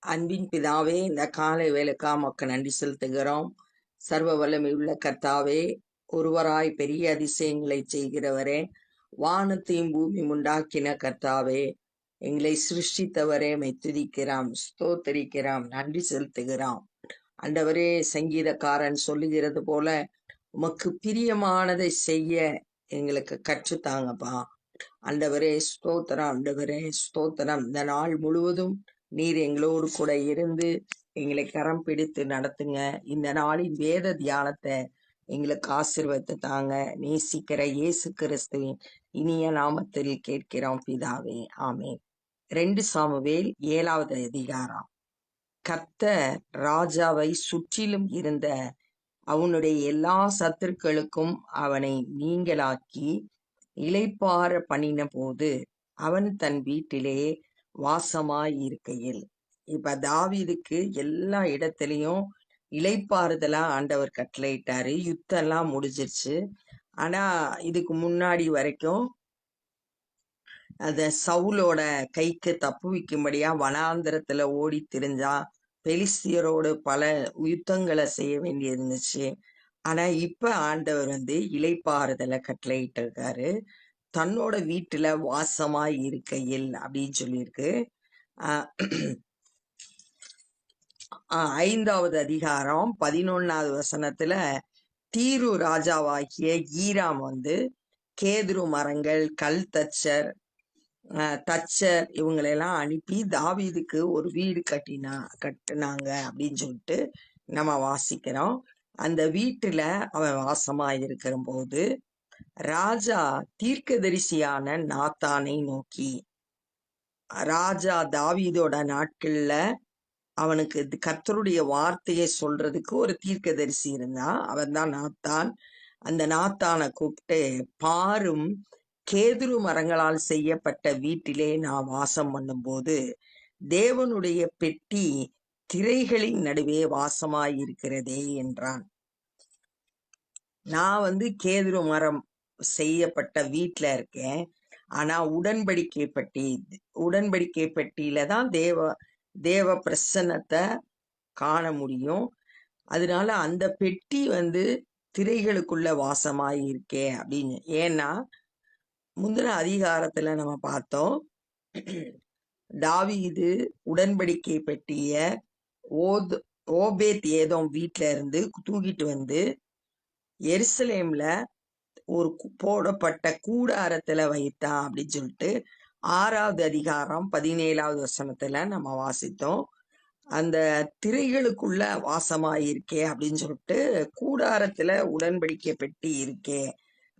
அன்பின் பிதாவே, இந்த காலை வேலைக்கா உமக்கு நன்றி செலுத்துகிறோம். சர்வ வல்லமையுள்ள கர்த்தாவே, ஒருவராய் பெரிய அதிசயங்களை செய்கிறவரே, வானத்தையும் பூமி உண்டாக்கின கர்த்தாவே, எங்களை சிருஷ்டித்தவரே, துதிக்கிறோம், ஸ்தோத்தரிக்கிறோம், நன்றி செலுத்துகிறோம். ஆண்டவரே, சங்கீதக்காரன் சொல்லுகிறது போல உமக்கு பிரியமானதை செய்ய எங்களுக்கு கற்றுத்தாங்கப்பா. ஆண்டவரே ஸ்தோத்திரம், ஆண்டவரே ஸ்தோத்திரம். இந்த நாள் முழுவதும் நீர் எங்களோடு கூட இருந்து எங்களை கரம் பிடித்து நடத்துங்க. இந்த நாளின் வேத தியானத்தை எங்களுக்கு ஆசீர்வதித்து தாங்க. நேசிக்கிற இயேசு கிறிஸ்துவின் இனிய நாமத்தில் கேட்கிறோம் பிதாவே, ஆமென். 2 சாமுவேல் 7வது அதிகாரம். கர்த்தர் ராஜாவை சுற்றிலும் இருந்த அவனுடைய எல்லா சத்துருக்களுக்கும் அவனை நீங்களாக்கி இளைப்பாற பண்ணின போது அவன் தன் வீட்டிலே வாசமாய் இருக்கையில். இப்ப தாவீதுக்கு எல்லா இடத்துலயும் இளைப்பாறுதலா ஆண்டவர் கட்டளையிட்டாரு. யுத்தம் எல்லாம் முடிஞ்சிருச்சு. ஆனா இதுக்கு முன்னாடி வரைக்கும் அத சவுலோட கைக்கு தப்புவிக்கும்படியா வனாந்திரத்துல ஓடி திரிஞ்சா, பெலிஸ்தியரோடு பல யுத்தங்களை செய்ய வேண்டி இருந்துச்சு. ஆனா இப்ப ஆண்டவர் இளைப்பாறுதலை கட்டளையிட்டு இருக்காரு. தன்னோட வீட்டுல வாசமாய் இருக்கையில் அப்படின்னு சொல்லியிருக்கு. ஆஹ் 5வது அதிகாரம் 11வது வசனத்துல தீரு ராஜாவாகிய ஈராம் கேதுரு மரங்கள், கல் தச்சர், தச்சர் இவங்களெல்லாம் அனுப்பி தாவீதுக்கு ஒரு வீடு கட்டினாங்க அப்படின்னு சொல்லிட்டு நம்ம வாசிக்கிறோம். அந்த வீட்டுல அவன் வாசமாய் இருக்கிற போது ராஜா தீர்க்கதரிசியான நாத்தானை நோக்கி, ராஜா தாவீதோட நாட்கள்ல அவனுக்கு கர்த்தருடைய வார்த்தையை சொல்றதுக்கு ஒரு தீர்க்கதரிசி இருந்தான். அவன் தான் நாத்தான். அந்த நாத்தானை கூப்பிட்டு, பாரும் கேதுரு மரங்களால் செய்யப்பட்ட வீட்டிலே நான் வாசம் பண்ணும்போது தேவனுடைய பெட்டி திரைகளின் நடுவே வாசமாயிருக்கிறதே என்றான். நான் கேதுரு மரம் செய்யப்பட்ட வீட்டுல இருக்கேன். ஆனா உடன்படிக்கை பெட்டியில தான் தேவ பிரசன்னத்தை காண முடியும். அதனால அந்த பெட்டி திரைகளுக்குள்ள வாசமாய் இருக்கே அப்படின்னு. ஏன்னா முந்தின அதிகாரத்துல நம்ம பார்த்தோம், தாவீது உடன்படிக்கை பெட்டிய ஓபேத் ஏதோம் வீட்டுல இருந்து தூக்கிட்டு எருசலேம்ல ஒரு போடப்பட்ட கூடாரத்துல வைத்தான் அப்படின்னு சொல்லிட்டு 6வது அதிகாரம் 17வது வசனத்துல நம்ம வாசித்தோம். அந்த திரைகளுக்குள்ள வாசமாயிருக்கே அப்படின்னு சொல்லிட்டு கூடாரத்துல உடன்படிக்கை பெட்டி இருக்கே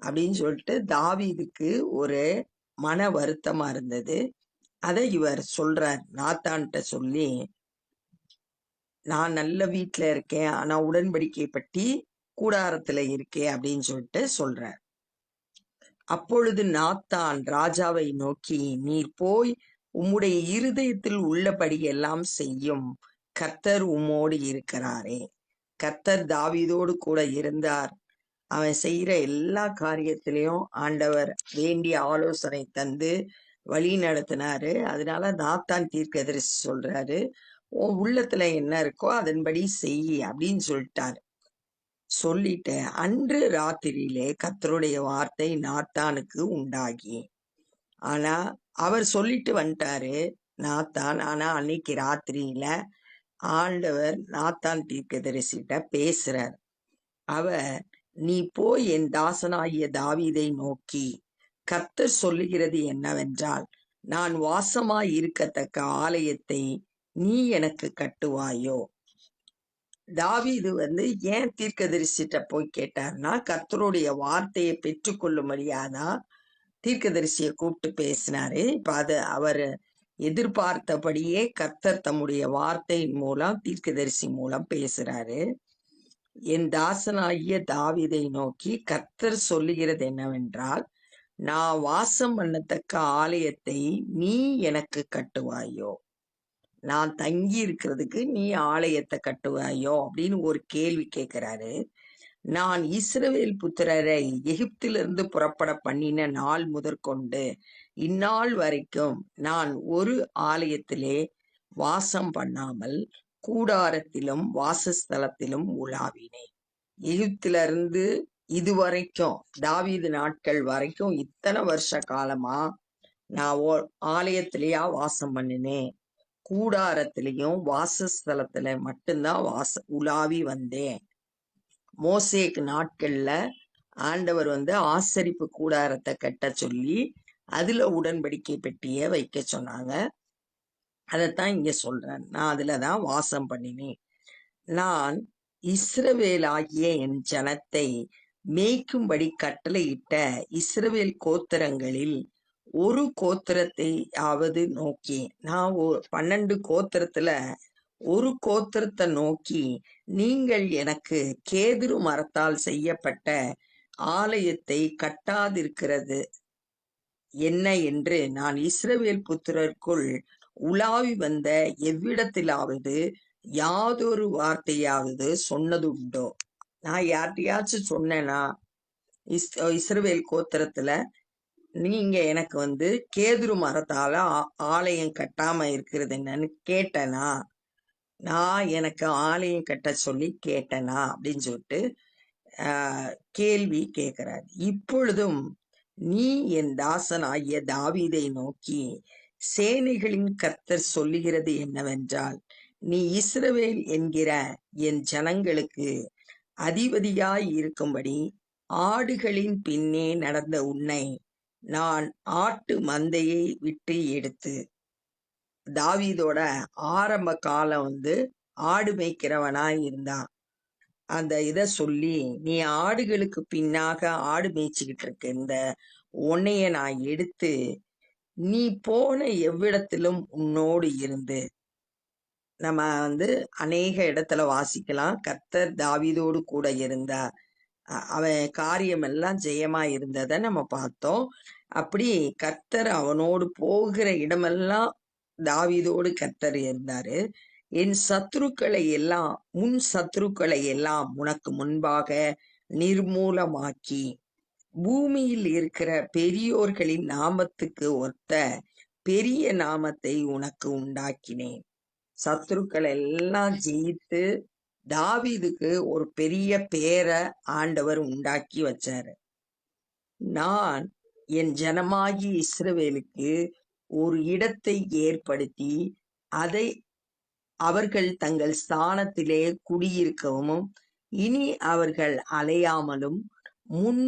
அப்படின்னு சொல்லிட்டு தாவீதுக்கு ஒரு மன வருத்தமா இருந்தது. அதை இவர் சொல்றார், நாத்தான்கிட்ட சொல்லி, நான் நல்ல வீட்டுல இருக்கேன், ஆனா உடன்படிக்கை பெட்டி கூடாரத்துல இருக்கே அப்படின்னு சொல்லிட்டு சொல்றார். அப்பொழுது நாத்தான் ராஜாவை நோக்கி, நீர் போய் உம்முடைய இருதயத்தில் உள்ளபடி எல்லாம் செய்யும், கர்த்தர் உம்மோடு இருக்கிறாரே. கர்த்தர் தாவீதோடு கூட இருந்தார். அவன் செய்யற எல்லா காரியத்திலையும் ஆண்டவர் வேண்டிய ஆலோசனை தந்து வழி நடத்தினாரு. அதனால நாத்தான் தீர்க்கதரிசி சொல்றாரு, உன் உள்ளத்துல என்ன இருக்கோ அதன்படி செய் அப்படின்னு சொல்லிட்டாரு. சொல்லிட்டு அன்று ராத்திரியிலே கர்த்தருடைய வார்த்தை நாத்தானுக்கு உண்டாகி, ஆனா அவர் சொல்லிட்டு வந்துட்டாரு நாத்தான். ஆனா அன்னைக்கு ராத்திரியில ஆண்டவர் நாத்தான் தீர்க்கதரிசிட்ட பேசுறார். அவர், நீ போய் என் தாசனாகிய தாவீதை நோக்கி, கர்த்தர் சொல்லுகிறது என்னவென்றால், நான் வாசமாய் இருக்கத்தக்க ஆலயத்தை நீ எனக்கு கட்டுவாயோ. தாவீது ஏன் தீர்க்கதரிசிட்ட போய் கேட்டார்னா, கர்த்தருடைய வார்த்தையை பெற்றுக்கொள்ளும்படியாதான் தீர்க்கதரிசியை கூப்பிட்டு பேசினாரு. இப்ப அவர் எதிர்பார்த்தபடியே கர்த்தர் தம்முடைய வார்த்தையின் மூலம் தீர்க்கதரிசி மூலம் பேசுறாரு. என் தாசனாகிய தாவீதை நோக்கி கர்த்தர் சொல்லுகிறது என்னவென்றால், நான் வாசம் பண்ணத்தக்க ஆலயத்தை நீ எனக்கு கட்டுவாயோ, நான் தங்கி இருக்கிறதுக்கு நீ ஆலயத்தை கட்டுவாயோ அப்படின்னு ஒரு கேள்வி கேட்கிறாரு. நான் இஸ்ரவேல் புத்திரரை எகிப்திலிருந்து புறப்பட பண்ணின நாள் முதற்கொண்டு இந்நாள் வரைக்கும் நான் ஒரு ஆலயத்திலே வாசம் பண்ணாமல் கூடாரத்திலும் வாசஸ்தலத்திலும் உலாவினேன். எகிப்திலிருந்து இதுவரைக்கும் தாவீது நாட்கள் வரைக்கும் இத்தனை வருஷ காலமா நான் ஆலயத்திலேயா வாசம் பண்ணினேன், கூடாரத்திலையும் வாசஸ்தலத்துல மட்டும்தான் உலாவி வந்தேன். மோசேக்கு நாட்கள்ல ஆண்டவர் ஆசரிப்பு கூடாரத்தை கட்ட சொல்லி அதுல உடன்படிக்கை பெட்டிய வைக்க சொன்னாங்க. அதைத்தான் இங்க சொல்றேன். நான் அதுலதான் வாசம் பண்ணினேன். நான் இஸ்ரவேலாகிய என் ஜனத்தை மேய்க்கும்படி கட்டளையிட்ட இஸ்ரவேல் கோத்திரங்களில் ஒரு கோத்திரத்தையாவது நோக்கி, நான் 12 கோத்திரத்துல ஒரு கோத்திரத்தை நோக்கி, நீங்கள் எனக்கு கேதுரு மரத்தால் செய்யப்பட்ட ஆலயத்தை கட்டாதிருக்கிறது என்ன என்று நான் இஸ்ரவேல் புத்திரருக்குள் உலாவி வந்த எவ்விடத்திலாவது யாதொரு வார்த்தையாவது சொன்னது உண்டோ? நான் யார்கிட்டயாச்சும் சொன்னேனா இஸ்ரவேல் கோத்திரத்துல நீங்க எனக்கு கேதுரு மரத்தால ஆலயம் கட்டாம இருக்கிறது என்னன்னு கேட்டனா? நான் எனக்கு ஆலயம் கட்ட சொல்லி கேட்டனா அப்படின்னு சொல்லிட்டு கேள்வி கேட்கிறார். இப்பொழுதும் நீ என் தாசன் ஆகிய தாவீதை நோக்கி, சேனைகளின் கர்த்தர் சொல்லுகிறது என்னவென்றால், நீ இஸ்ரவேல் என்கிற என் ஜனங்களுக்கு அதிபதியாய் இருக்கும்படி ஆடுகளின் பின்னே நடந்த உன்னை நான் ஆட்டு மந்தையை விட்டு எடுத்து, தாவீதோட ஆரம்ப காலம் ஆடு மேய்க்கிறவனாய் இருந்தான். அந்த இத சொல்லி, நீ ஆடுகளுக்கு பின்னாக ஆடு மேய்ச்சிக்கிட்டு இருக்க இந்த உன்னைய நான் எடுத்து, நீ போன எவ்விடத்திலும் உன்னோடு இருந்து. நம்ம அநேக இடத்துல வாசிக்கலாம், கர்த்தர் தாவீதோடு கூட இருந்தார், அவன் காரியம் எல்லாம் ஜெயமா இருந்ததை நம்ம பார்த்தோம். அப்படி கர்த்தர் அவனோடு போகிற இடமெல்லாம் தாவீதோடு கர்த்தர் இருந்தாரு. என் சத்துருக்களை எல்லாம் முன் சத்துருக்களை எல்லாம் உனக்கு முன்பாக நிர்மூலமாக்கி, பூமியில் இருக்கிற பெரியோர்களின் நாமத்துக்கு ஒத்த பெரிய நாமத்தை உனக்கு உண்டாக்கினேன். சத்துருக்களை எல்லாம் ஜெயித்து தாவீதுக்கு ஒரு பெரிய பேரை ஆண்டவர் உண்டாக்கி வச்சாரு. நான் என் ஜனமாகி இஸ்ரவேலுக்கு ஒரு இடத்தை ஏற்படுத்தி அதை அவர்கள் தங்கள் ஸ்தானத்திலே குடியிருக்கவும், இனி அவர்கள் அலையாமலும் முன்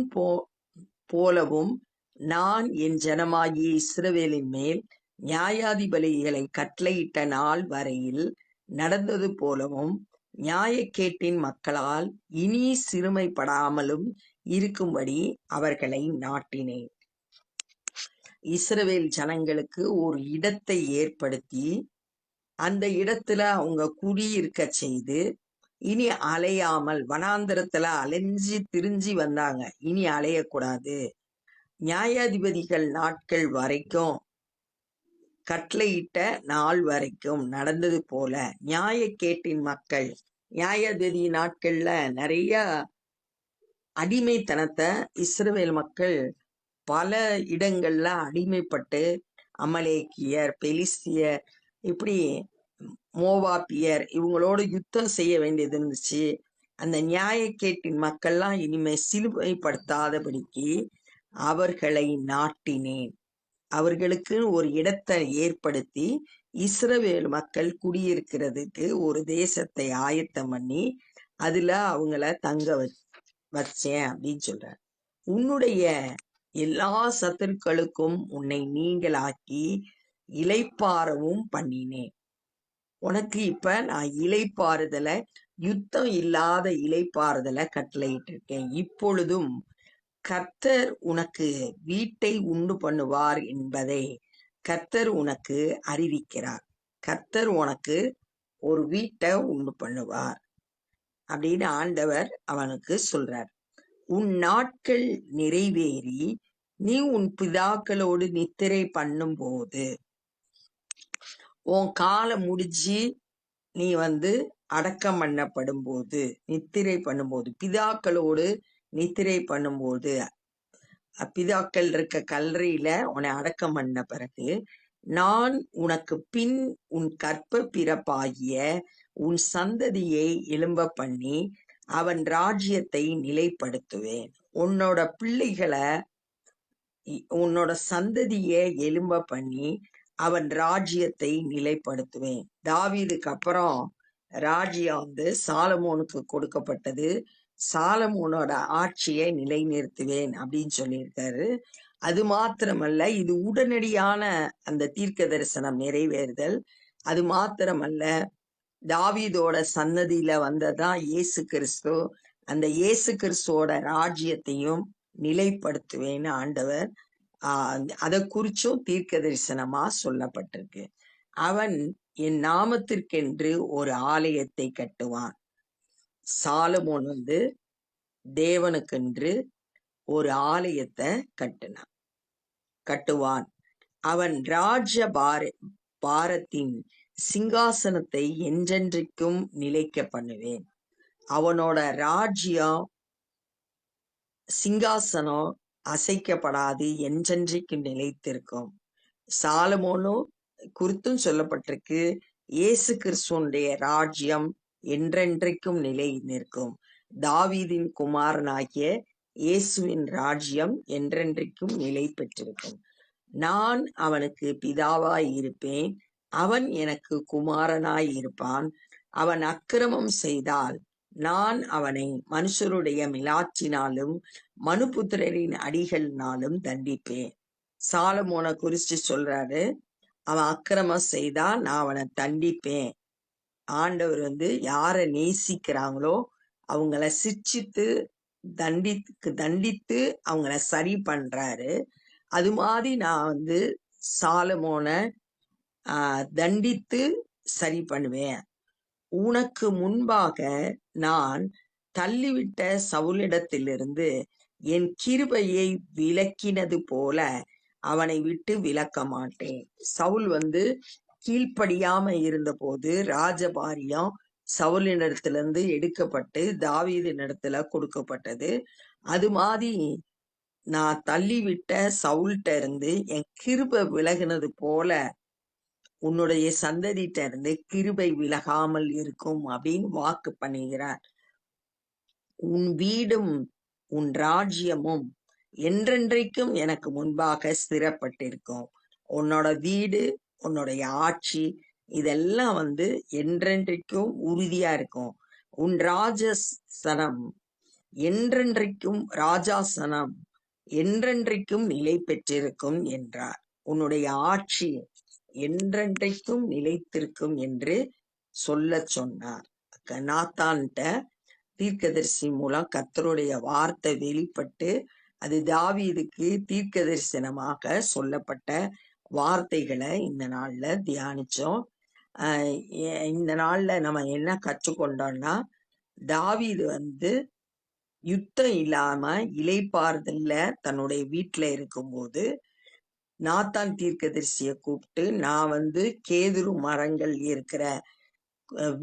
போலவும் நான் என் ஜனமாகிய இஸ்ரவேலின் மேல் நியாயாதிபதிகளை கட்டளையிட்ட நாள் வரையில் நடந்தது போலவும், நியாயக்கேட்டின் மக்களால் இனி சிறுமைப்படாமலும் இருக்கும்படி அவர்களை நாட்டினேன். இஸ்ரவேல் ஜனங்களுக்கு ஒரு இடத்தை ஏற்படுத்தி அந்த இடத்துல அவங்க குடியிருக்க செய்து, இனி அலையாமல், வனாந்திரத்துல அலைஞ்சி திரிஞ்சி வந்தாங்க, இனி அலையக்கூடாது. நியாயாதிபதிகள் நாட்கள் வரைக்கும், கட்டளையிட்ட நாள் வரைக்கும் நடந்தது போல நியாயக்கேட்டின் மக்கள், நியாயாதிபதி நாட்கள்ல நிறைய அடிமைத்தனத்தை இஸ்ரவேல் மக்கள் பல இடங்கள்ல அடிமைப்பட்டு, அமலேக்கியர், பெலிஸ்தியர், இப்படி மோவாபியர் இவங்களோட யுத்தம் செய்ய வேண்டியது இருந்துச்சு. அந்த நியாயக்கேட்டின் மக்கள்லாம் இனிமே சிலுவைப்படுத்தாதபடிக்கு அவர்களை நாட்டினேன். அவர்களுக்கு ஒரு இடத்தை ஏற்படுத்தி இஸ்ரவேல் மக்கள் குடியிருக்கிறதுக்கு ஒரு தேசத்தை ஆயத்தம் பண்ணி அதுல அவங்கள தங்க வச்சேன் அப்படின்னு சொல்ற. உன்னுடைய எல்லா சத்துருக்களுக்கும் உன்னை நீங்களாக்கி இளைப்பாறவும் பண்ணினேன். உனக்கு இப்ப நான் இளைப்பாறுதல, யுத்தம் இல்லாத இளைப்பாறுதல கட்டளையிட்டு இருக்கேன். இப்பொழுதும் கர்த்தர் உனக்கு வீட்டை உண்டு பண்ணுவார் என்பதை கர்த்தர் உனக்கு அறிவிக்கிறார். கர்த்தர் உனக்கு ஒரு வீட்டை உண்டு பண்ணுவார் அப்படின்னு ஆண்டவர் அவனுக்கு சொல்றார். உன் நாட்கள் நிறைவேறி நீ உன் பிதாக்களோடு நித்திரை பண்ணும் போது, உன் காலம் முடிஞ்சு நீ அடக்கம் பண்ணப்படும் போது, நித்திரை பண்ணும்போது, பிதாக்களோடு நித்திரை பண்ணும்போது, பிதாக்கள் இருக்க கல்லறையில உன்னை அடக்கம் பண்ண பிறகு நான் உனக்கு பின் உன் கற்ப பிறப்பாகிய உன் சந்ததியை எழும்ப பண்ணி அவன் ராஜ்யத்தை நிலைப்படுத்துவேன். உன்னோட பிள்ளைகளை, உன்னோட சந்ததியை எழும்ப பண்ணி அவன் ராஜ்யத்தை நிலைப்படுத்துவேன். தாவீதுக்கு அப்புறம் ராஜ்யம் சாலமோனுக்கு கொடுக்கப்பட்டது. சாலமோனோட ஆட்சியை நிலைநிறுத்துவேன் அப்படின்னு சொல்லியிருக்காரு. அது மாத்திரமல்ல, இது உடனடியான அந்த தீர்க்க தரிசனம் நிறைவேறுதல். அது மாத்திரமல்ல, தாவீதோட சன்னதியில வந்ததான் இயேசு கிறிஸ்து. அந்த இயேசு கிறிஸ்துவோட ராஜ்யத்தையும் நிலைப்படுத்துவேன்னு ஆண்டவர் அதை குறிச்சும் தீர்க்க தரிசனமா சொல்லப்பட்டிருக்கு. அவன் என் நாமத்திற்கென்று ஒரு ஆலயத்தை கட்டுவான். சாலமோன் தேவனுக்கென்று ஒரு ஆலயத்தை கட்டுவான். அவன் ராஜ பாரத்தின் சிங்காசனத்தை என்றென்றைக்கும் நிலைக்க பண்ணுவேன். அவனோட ராஜ்யம் சிங்காசனம் அசைக்கப்படாது, என்றென்றைக்கும் நிலைத்திருக்கும். சாலமோனும் குறித்தும் சொல்லப்பட்டிருக்கு, இயேசு கிறிஸ்துவனுடைய ராஜ்யம் என்றென்றைக்கும் நிலை நிற்கும். தாவீதின் குமாரனாகிய இயேசுவின் ராஜ்யம் என்றென்றைக்கும் நிலை பெற்றிருக்கும். நான் அவனுக்கு பிதாவாய் இருப்பேன், அவன் எனக்கு குமாரனாய் இருப்பான். அவன் அக்கிரமம் செய்தால் நான் அவனை மனுஷருடைய மிலாற்றினாலும் மனுபுத்திரரின் அடிகளினாலும் தண்டிப்பேன். சாலமோனை குறிச்சு சொல்றாரு, அவன் அக்கிரமம் செய்தா நான் அவனை தண்டிப்பேன். ஆண்டவர் யாரை நேசிக்கிறாங்களோ அவங்கள சிட்சித்து தண்டித்து அவங்கள சரி பண்றாரு. அது மாதிரி நான் சாலமோனை தண்டித்து சரி பண்ணுவேன். உனக்கு முன்பாக நான் தள்ளிவிட்ட சவுலிடத்திலிருந்து என் கிருபையை விலக்கினது போல அவனை விட்டு விலக்க மாட்டேன். சவுல் கீழ்ப்படியாம இருந்த போது ராஜபாரியம் சவுலினிடத்திலிருந்து எடுக்கப்பட்டு தாவீதினிடத்துல கொடுக்கப்பட்டது. அது மாதிரி நான் தள்ளிவிட்ட சவுல்கிட்ட இருந்து என் கிருபை விலகினது போல உன்னுடைய சந்ததிட்ட இருந்து கிருபை விலகாமல் இருக்கும் அப்படின்னு வாக்கு பண்ணுகிறார். உன் வீடும் உன் ராஜ்யமும் என்றென்றைக்கும் எனக்கு முன்பாக ஸ்திரப்பட்டிருக்கும். உன்னோட வீடு, உன்னுடைய ஆட்சி, இதெல்லாம் என்றென்றைக்கும் உறுதியா இருக்கும். உன் ராஜாசனம் என்றென்றைக்கும் நிலை பெற்றிருக்கும் என்றார். உன்னுடைய ஆட்சி என்றென்றைக்கும் நிலைத்திருக்கும் என்று சொல்ல சொன்னார். நாத்தான்ட்ட தீர்க்கதரிசி மூலம் கர்த்தருடைய வார்த்தை வெளிப்பட்டு அது தாவீதுக்கு தீர்க்க தரிசனமாக சொல்லப்பட்ட வார்த்தைகளை இந்த நாள்ல தியானிச்சோம். இந்த நாள்ல நம்ம என்ன கற்றுக்கொண்டோம்னா, தாவீது யுத்தம் இல்லாம இளைப்பாறுதல்ல தன்னுடைய வீட்டுல இருக்கும்போது நாத்தான் தீர்க்கதரிசிய கூப்பிட்டு, நான் கேதுரு மரங்கள் இருக்கிற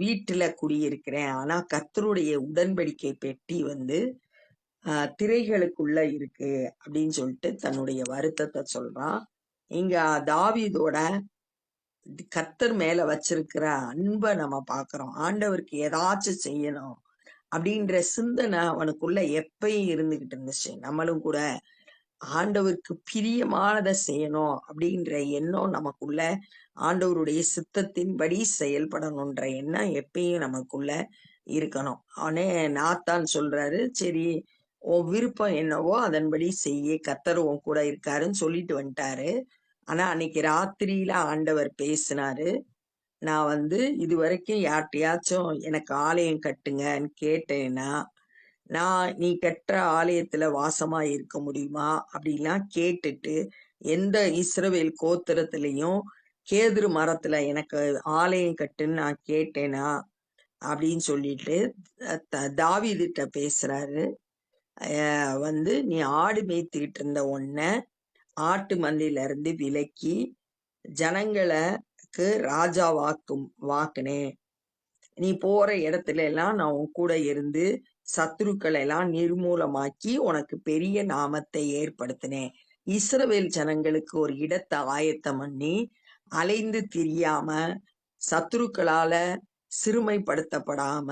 வீட்டுல குடியிருக்கிறேன், ஆனா கர்த்தருடைய உடன்படிக்கை பெட்டி திரைகளுக்குள்ள இருக்கு அப்படின்னு சொல்லிட்டு தன்னுடைய வருத்தத்தை சொல்றான். இங்க தாவீதோட கர்த்தர் மேல வச்சிருக்கிற அன்பை நம்ம பாக்குறோம். ஆண்டவருக்கு ஏதாச்சும் செய்யணும் அப்படின்ற சிந்தனை அவனுக்குள்ள எப்பயும் இருந்துகிட்டு இருந்துச்சு. நம்மளும் கூட ஆண்டவருக்கு பிரியமானதை செய்யணும் அப்படின்ற எண்ணம் நமக்குள்ள, ஆண்டவருடைய சித்தத்தின்படி செயல்படணுன்ற எண்ணம் எப்பயும் நமக்குள்ள இருக்கணும். அவனே நாத்தான் சொல்றாரு, சரி உன் விருப்பம் என்னவோ அதன்படி செய்ய, கர்த்தர் உன் கூட இருக்காருன்னு சொல்லிட்டு வந்துட்டாரு. ஆனா அன்னைக்கு ராத்திரியில ஆண்டவர் பேசினாரு. நான் இது வரைக்கும் யார்கிட்டயாச்சும் எனக்கு ஆலயம் கட்டுங்கன்னு கேட்டேன்னா, நான் நீ கட்டுற ஆலயத்துல வாசமா இருக்க முடியுமா அப்படிலாம் கேட்டுட்டு, எந்த இஸ்ரவேல் கோத்திரத்திலையும் கேதுரு மரத்துல எனக்கு ஆலயம் கட்டுன்னு நான் கேட்டேனா அப்படின்னு சொல்லிட்டு தாவீதுட்ட பேசுறாரு. நீ ஆடு மேய்த்திட்டு இருந்த உன்ன ஆட்டு மந்தையில இருந்து விலக்கி ஜனங்களுக்கு ராஜா வாக்குனேன். நீ போற இடத்துல எல்லாம் நான் உன் கூட இருந்து சத்துருக்களை எல்லாம் நிர்மூலமாக்கி உனக்கு பெரிய நாமத்தை ஏற்படுத்தினேன். இஸ்ரவேல் ஜனங்களுக்கு ஒரு இடத்தை ஆயத்தம் பண்ணி அலைந்து திரியாம, சத்துருக்களால சிறுமைப்படுத்தப்படாம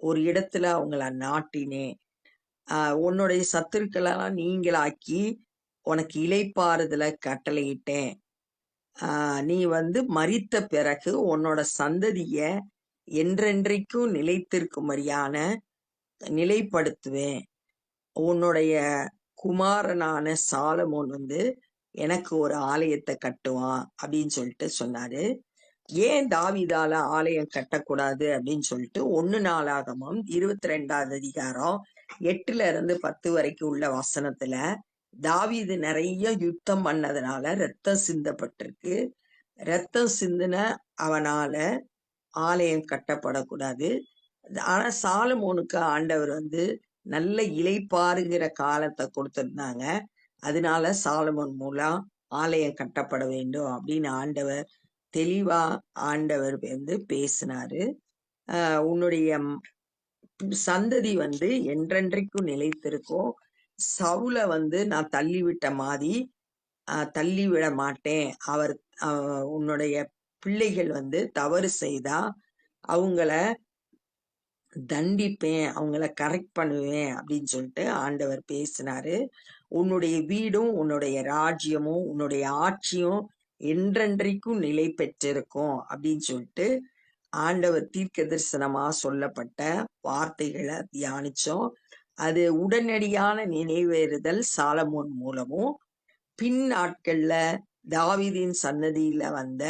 ஒரு இடத்துல அவங்கள நாட்டினேன். உன்னுடைய சத்துருக்களெல்லாம் நீங்களாக்கி உனக்கு இளைப்பாறுதல கட்டளையிட்டேன். நீ மரித்த பிறகு உன்னோட சந்ததிய என்றென்றைக்கும் நிலைத்திருக்கும்படியான நிலைப்படுத்துவேன். உன்னுடைய குமாரனான சாலமோன் எனக்கு ஒரு ஆலயத்தை கட்டுவான் அப்படின்னு சொல்லிட்டு சொன்னாரு. ஏன் தாவீதால ஆலயம் கட்டக்கூடாது அப்படின்னு சொல்லிட்டு 1 நாளாகமம் 22வது அதிகாரம் 8-10 வரைக்கும் உள்ள வசனத்துல தாவீது நிறைய யுத்தம் பண்ணதுனால ரத்தம் சிந்தப்பட்டிருக்கு. ரத்தம் சிந்தின அவனால ஆலயம் கட்டப்படக்கூடாது. ஆனா சாலமோனுக்கு ஆண்டவர் நல்ல இளைப்பாறுகிற காலத்தை கொடுத்திருந்தாங்க. அதனால சாலமோன் மூலம் ஆலயம் கட்டப்பட வேண்டும் அப்படின்னு ஆண்டவர் தெளிவா ஆண்டவர் பேசினாரு. உன்னுடைய சந்ததி என்றென்றைக்கும் நிலைத்திருக்கும். சவுல நான் தள்ளிவிட்ட மாதிரி தள்ளிவிட மாட்டேன். அவர் உன்னுடைய பிள்ளைகள் தவறு செய்தா அவங்கள தண்டிப்பேன், அவங்கள கரெக்ட் பண்ணுவேன் அப்படின்னு சொல்லிட்டு ஆண்டவர் பேசினாரு. உன்னுடைய வீடும் உன்னுடைய ராஜ்யமும் உன்னுடைய ஆட்சியும் என்றென்றைக்கும் நிலை பெற்றிருக்கும் அப்படின்னு சொல்லிட்டு ஆண்டவர் தீர்க்க தரிசனமா சொல்லப்பட்ட வார்த்தைகளை தியானிச்சோம். அது உடனடியான நினைவேறுதல் சாலமோன் மூலமும், பின் நாட்கள்ல தாவீதின் சன்னதியில வந்த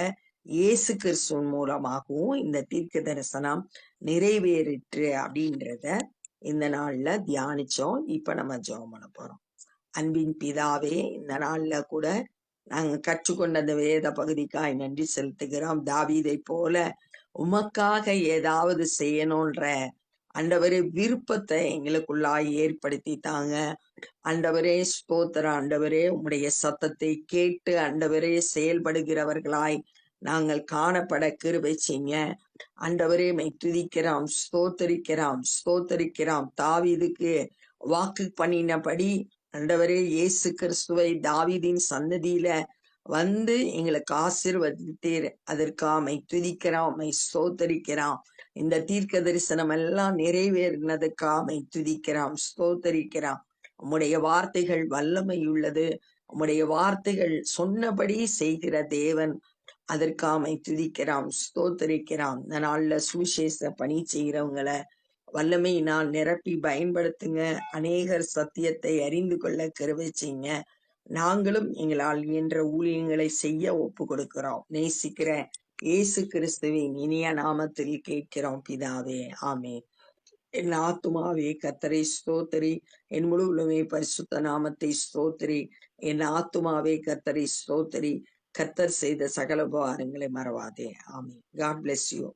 இயேசு கிறிஸ்துவின் மூலமாகவும் இந்த தீர்க்க தரிசனம் நிறைவேறிற்று அப்படின்றத இந்த நாள்ல தியானிச்சோம். இப்ப நம்ம ஜெபம் பண்ண போறோம். அன்பின் பிதாவே, இந்த நாள்ல கூட நாங்க கற்றுக்கொண்ட அந்த வேத பகுதிக்காய் நன்றி செலுத்துகிறோம். தாவீதை போல உமக்காக ஏதாவது செய்யணும்ன்ற ஆண்டவரே விருப்பத்தை எங்களுக்குள்ளாய் ஏற்படுத்தி தாங்க. ஆண்டவரே ஸ்தோத்திரம். ஆண்டவரே உம்முடைய சத்தத்தை கேட்டு ஆண்டவரே செயல்படுகிறவர்களாய் நாங்கள் காணப்பட கிருபை செய்யுங்க. ஆண்டவரே மை துதிக்கிறோம், ஸ்தோத்தரிக்கிறோம், ஸ்தோத்தரிக்கிறோம். தாவீதுக்கு வாக்கு பண்ணினபடி ஆண்டவரே இயேசு கிறிஸ்துவை தாவீதின் சன்னதியில எங்களுக்கு ஆசீர்வதித்தீர். அதற்காக மை துதிக்கிறோம், மை ஸ்தோத்தரிக்கிறோம். இந்த தீர்க்க தரிசனம் எல்லாம் நிறைவேறினதுக்காக மை துதிக்கிறோம், ஸ்தோத்தரிக்கிறோம். உம்முடைய வார்த்தைகள் வல்லமை உள்ளது. உம்முடைய வார்த்தைகள் சொன்னபடி செய்கிற தேவன். அதற்காக துதிக்கிறோம், ஸ்தோத்தரிக்கிறோம். இந்த நாள்ல சுவிசேஷ பணி செய்கிறவங்களை வல்லமையினால் நிரப்பி பயன்படுத்துங்க. அநேகர் சத்தியத்தை அறிந்து கொள்ள கிருபை செய்யுங்க. நாங்களும் எங்களால் இயன்ற ஊழியங்களை செய்ய ஒப்பு கொடுக்கிறோம். நேசிக்கிற இயேசு கிறிஸ்துவின் இனிய நாமத்தில் கேட்கிறோம் பிதாவே, ஆமென். என் ஆத்துமாவே கர்த்தரை ஸ்தோத்திரி, என் முழு உள்ளமே பரிசுத்த நாமத்தை ஸ்தோத்திரி. என் ஆத்துமாவே கர்த்தரை ஸ்தோத்திரி, கர்த்தர் செய்த சகல உபகாரங்களை மறவாதே. ஆமென். God bless you.